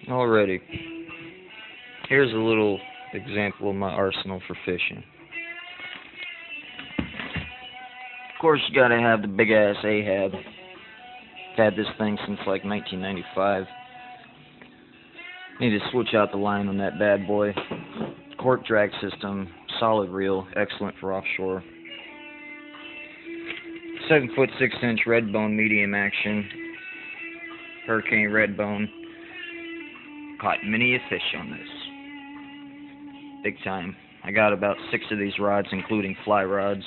Alrighty, here's a little example of my arsenal for fishing. Of course, you gotta have the big ass Ahab. I've had this thing since like 1995. Need to switch out the line on that bad boy. Cork drag system, solid reel, excellent for offshore. 7-foot 6-inch red bone medium action, Hurricane red bone. Caught many a fish on this. Big time. I got about 6 of these rods, including fly rods.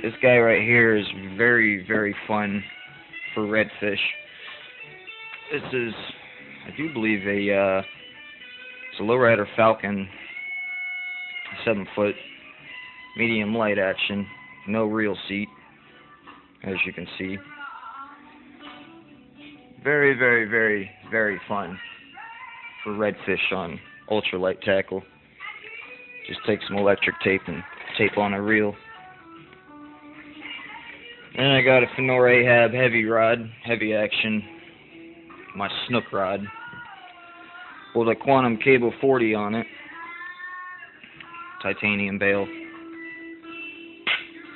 This guy right here is very, very fun for redfish. This is, I do believe, it's a lowrider Falcon, 7-foot, medium light action, no reel seat, as you can see. Very, very, very, very fun for redfish on ultralight tackle. Just take some electric tape and tape on a reel. And I got a Fenor Ahab heavy rod, heavy action, my Snook rod, with a Quantum Cable 40 on it, titanium bail.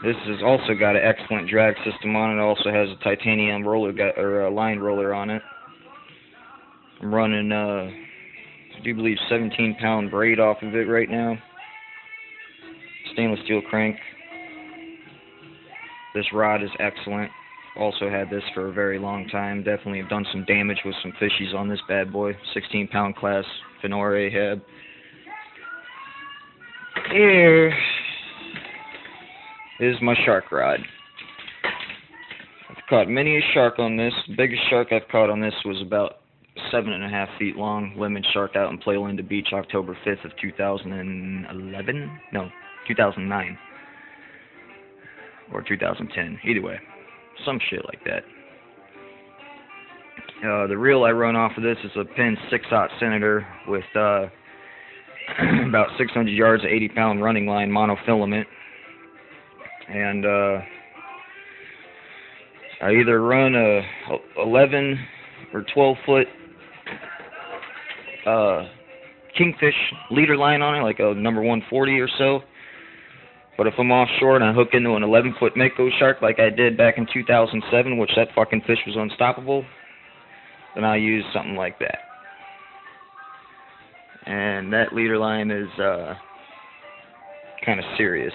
This has also got an excellent drag system on it. It also has a titanium roller or a line roller on it. I'm running, I do believe, 17-pound braid off of it right now. Stainless steel crank. This rod is excellent. Also had this for a very long time. Definitely have done some damage with some fishies on this bad boy. 16-pound class Fenor Ahab. Here is my shark rod. I've caught many a shark on this. The biggest shark I've caught on this was about 7.5 feet long. Lemon shark out in Playa Linda Beach, October 5th of 2011? No, 2009. Or 2010. Either way. Some shit like that. The reel I run off of this is a Penn 6/0 Senator with about 600 yards of 80-pound running line monofilament. And I either run a 11 or 12-foot kingfish leader line on it, like a number 140 or so. But if I'm offshore and I hook into an 11-foot Mako shark like I did back in 2007, which that fucking fish was unstoppable, then I use something like that. And that leader line is kind of serious.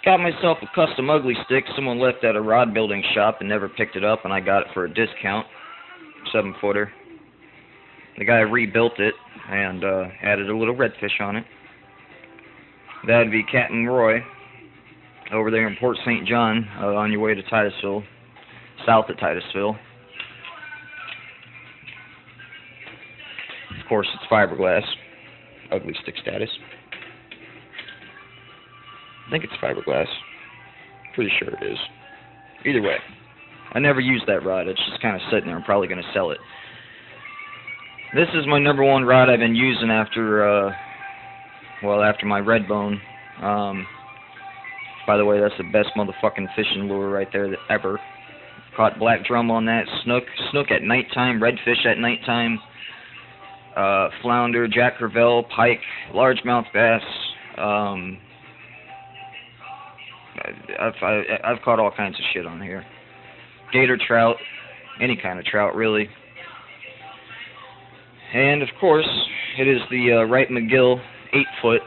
Got myself a custom ugly stick someone left at a rod building shop and never picked it up, and I got it for a discount. 7-footer. The guy rebuilt it and added a little redfish on it. That'd be Captain Roy over there in Port St. John on your way to Titusville, south of Titusville. Of course, it's fiberglass, ugly stick status. I think it's fiberglass. Pretty sure it is. Either way, I never used that rod. It's just kind of sitting there. I'm probably going to sell it. This is my number 1 rod I've been using after after my red bone. By the way, that's the best motherfucking fishing lure right there ever. Caught black drum on that, snook at nighttime, redfish at nighttime, flounder, jack crevalle, pike, largemouth bass. I've caught all kinds of shit on here. Gator trout, any kind of trout really. And of course, it is the Wright McGill 8-foot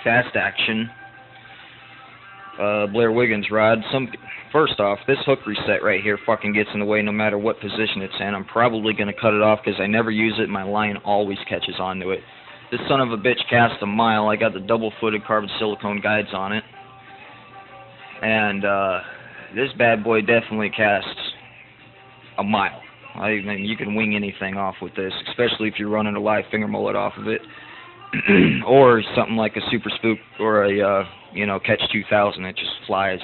fast action Blair Wiggins rod. First off, this hook reset right here fucking gets in the way no matter what position it's in. I'm probably going to cut it off because I never use it. My line always catches onto it. This son of a bitch casts a mile. I got the double-footed carbon silicone guides on it. And this bad boy definitely casts a mile. I mean, you can wing anything off with this, especially if you're running a live finger mullet off of it. Or something like a Super Spook or a, Catch 2000. It just flies.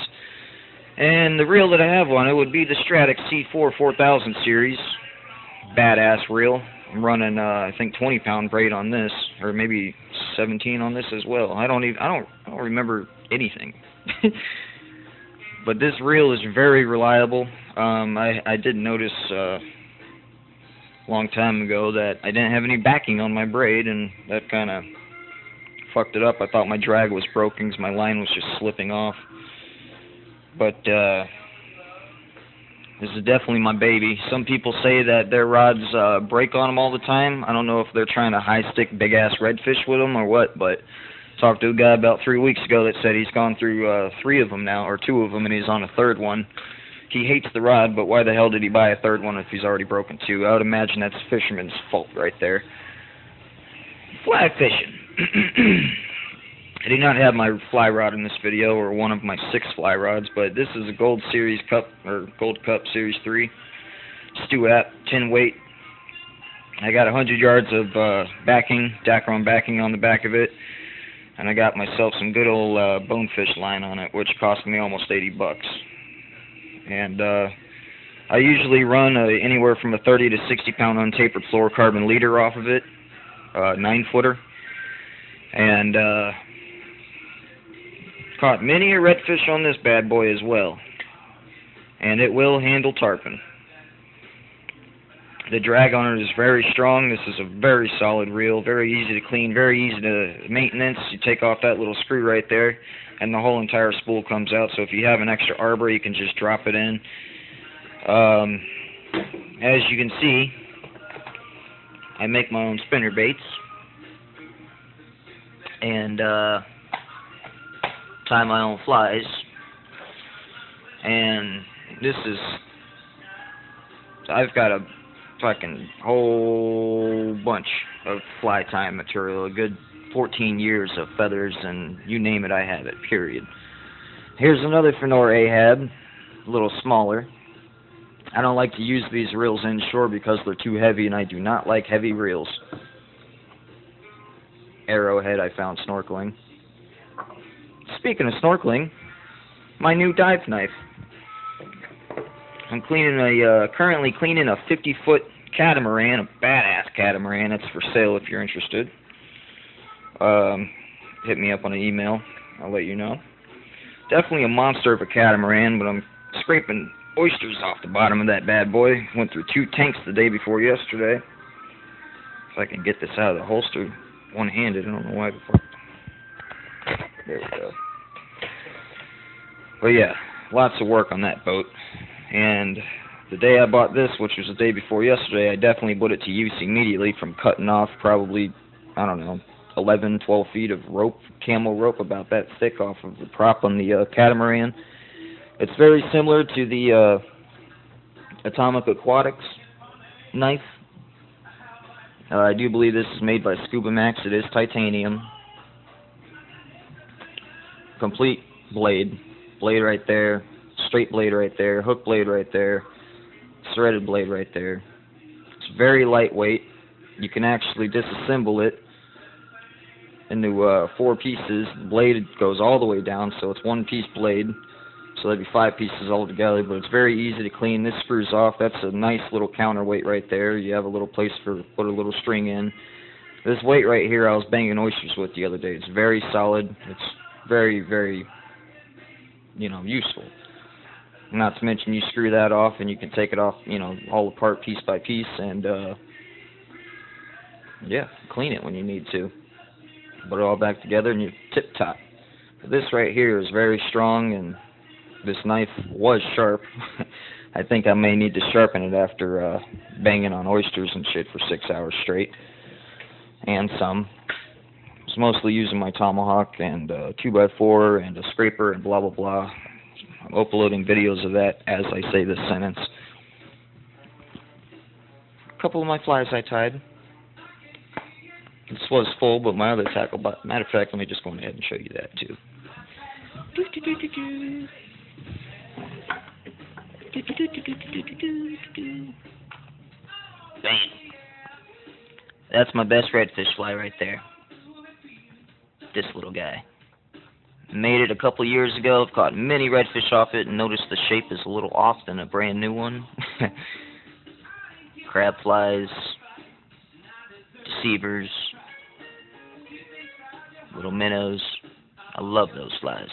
And the reel that I have on it would be the Stratic C4 4000 series. Badass reel. I'm running, I think, 20-pound braid on this, or maybe 17 on this as well. I don't remember anything. But this reel is very reliable. I did notice a long time ago that I didn't have any backing on my braid, and that kind of fucked it up. I thought my drag was broken because my line was just slipping off. But this is definitely my baby. Some people say that their rods break on them all the time. I don't know if they're trying to high stick big ass redfish with them or what, but talked to a guy about 3 weeks ago that said he's gone through 3 of them now, or 2 of them, and he's on a 3rd one. He hates the rod, but why the hell did he buy a 3rd one if he's already broken 2? I would imagine that's a fisherman's fault right there. Fly fishing. I do not have my fly rod in this video, or one of my 6 fly rods, but this is a Gold Series Cup, or Gold Cup Series 3. Stewart, 10 weight. I got 100 yards of backing, Dacron backing on the back of it. And I got myself some good old bonefish line on it, which cost me almost $80. And I usually run anywhere from a 30 to 60 pound untapered fluorocarbon leader off of it, 9-footer. And caught many a redfish on this bad boy as well. And it will handle tarpon. The drag on it is very strong. This is a very solid reel, very easy to clean, very easy to maintenance. You take off that little screw right there, and the whole entire spool comes out. So if you have an extra arbor, you can just drop it in. As you can see, I make my own spinner baits, and tie my own flies. And this is, I've got a fucking whole bunch of fly tying material, a good 14 years of feathers, and you name it, I have it, period. Here's another Fenor Ahab, a little smaller. I don't like to use these reels inshore because they're too heavy, and I do not like heavy reels. Arrowhead I found snorkeling. Speaking of snorkeling, my new dive knife. I'm currently cleaning a 50-foot catamaran, a badass catamaran. It's for sale if you're interested. Hit me up on an email. I'll let you know. Definitely a monster of a catamaran, but I'm scraping oysters off the bottom of that bad boy. Went through 2 tanks the day before yesterday. If I can get this out of the holster one-handed, I don't know why before. There we go. But yeah, lots of work on that boat. And the day I bought this, which was the day before yesterday, I definitely put it to use immediately from cutting off probably, I don't know, 11, 12 feet of rope, camel rope about that thick off of the prop on the catamaran. It's very similar to the Atomic Aquatics knife. I do believe this is made by Scuba Max. It is titanium. Complete blade. Blade right there. Straight blade right there. Hook blade right there. Threaded blade right there. It's very lightweight. You can actually disassemble it into 4 pieces. The blade goes all the way down, so it's 1-piece blade. So that'd be 5 pieces all together, but it's very easy to clean. This screws off. That's a nice little counterweight right there. You have a little place for put a little string in. This weight right here I was banging oysters with the other day. It's very solid. It's very, very, useful. Not to mention you screw that off and you can take it off, all apart piece by piece and, yeah, clean it when you need to. Put it all back together and you're tip-top. This right here is very strong, and this knife was sharp. I think I may need to sharpen it after banging on oysters and shit for 6 hours straight. And some. I was mostly using my tomahawk and 2x4 and a scraper and blah blah blah. I'm uploading videos of that as I say this sentence. A couple of my flies I tied. This was full, but my other tackle, matter of fact, let me just go ahead and show you that too. Bam. That's my best redfish fly right there. This little guy. Made it a couple years ago. I've caught many redfish off it and noticed the shape is a little off than a brand new one. Crab flies, deceivers, little minnows. I love those flies.